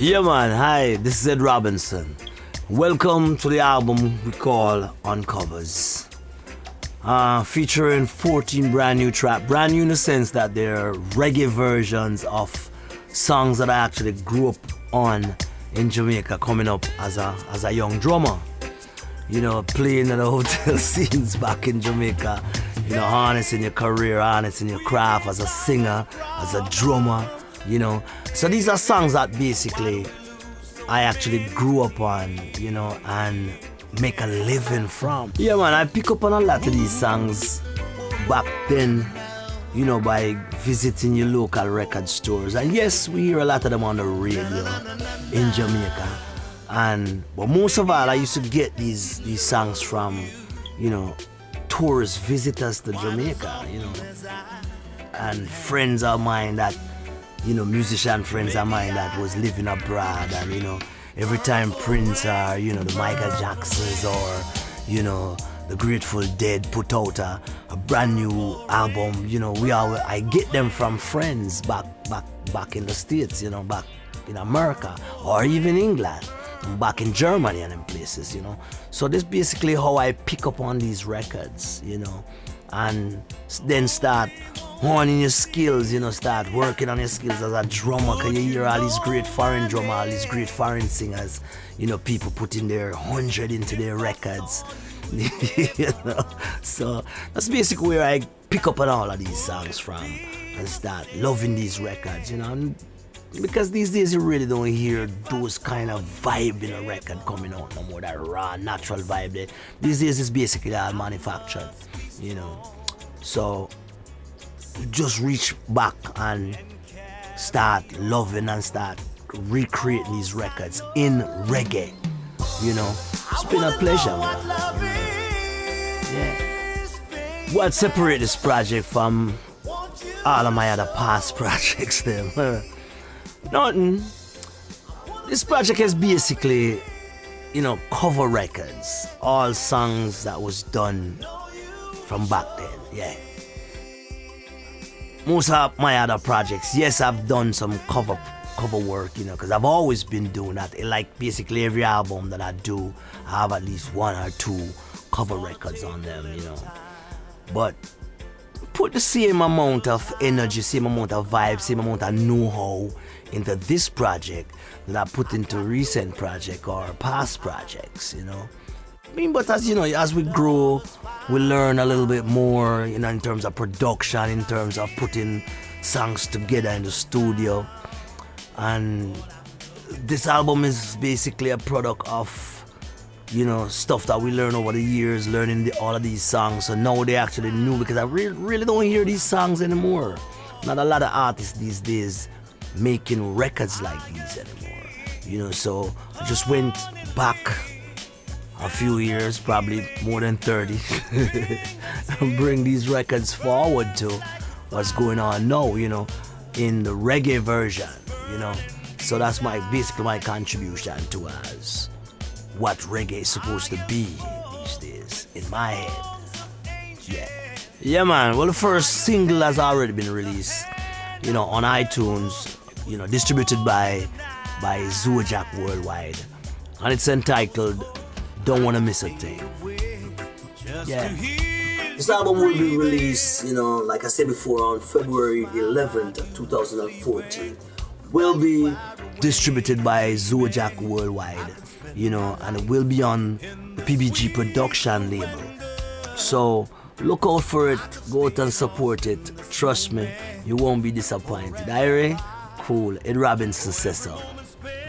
Yeah man, hi, this is Ed Robinson. Welcome to the album we call Uncovers. Featuring 14 brand new tracks, brand new in the sense that they're reggae versions of songs that I actually grew up on in Jamaica coming up as a young drummer. You know, playing at the hotel scenes back in Jamaica, you know, harnessing your career, harnessing your craft as a singer, as a drummer, you know. So these are songs that basically I actually grew up on, you know, and make a living from. Yeah man, I pick up on a lot of these songs back then, you know, by visiting your local record stores. And yes, we hear a lot of them on the radio in Jamaica. But most of all, I used to get these songs from, you know, tourist visitors to Jamaica, you know, and friends of mine that, you know, musician friends of mine that was living abroad. And, you know, every time Prince or, you know, the Michael Jacksons or, you know, the Grateful Dead put out a brand new album, you know, I get them from friends back in the States, you know, back in America or even England, back in Germany and in places, you know. So this basically how I pick up on these records, you know, and then start honing your skills, you know, start working on your skills as a drummer, because you hear all these great foreign drummers, all these great foreign singers, you know, people putting their 100 into their records, you know. So that's basically where I pick up on all of these songs from and start loving these records, you know. And because these days you really don't hear those kind of vibe in a record coming out no more, that raw, natural vibe there. These days it's basically all manufactured, you know. So just reach back and start loving and start recreating these records in reggae, you know. It's been a pleasure, man. Yeah. What separates this project from all of my other past projects then? Nothing. This project is basically, you know, cover records, all songs that was done from back then, yeah. Most of my other projects, yes, I've done some cover work, you know, because I've always been doing that. Like basically every album that I do, I have at least one or two cover records on them, you know. But put the same amount of energy, same amount of vibe, same amount of know-how into this project that I put into recent project or past projects, you know. I mean, but as you know, as we grow, we learn a little bit more, you know, in terms of production, in terms of putting songs together in the studio. And this album is basically a product of, you know, stuff that we learned over the years, learning all of these songs. So now they actually new, because I really don't hear these songs anymore. Not a lot of artists these days making records like these anymore, you know. So I just went back a few years, probably more than 30, and bring these records forward to what's going on now, you know, in the reggae version, you know. So that's basically my contribution to as what reggae is supposed to be these days in my head. Yeah man, well, the first single has already been released, you know, on iTunes, you know, distributed by Zojak worldwide, and it's entitled Don't Wanna Miss a Thing. Yeah. This album will be released, you know, like I said before, on February 11th of 2014. Will be distributed by Zojak worldwide, you know, and it will be on the PBG Production label. So look out for it, go out and support it. Trust me, you won't be disappointed. Irie, cool, Ed Robinson says so.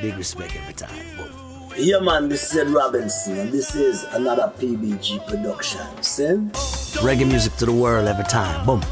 Big respect every time. Boom. Yeah man, this is Ed Robinson and this is another PBG production. See? Reggae music to the world every time. Boom.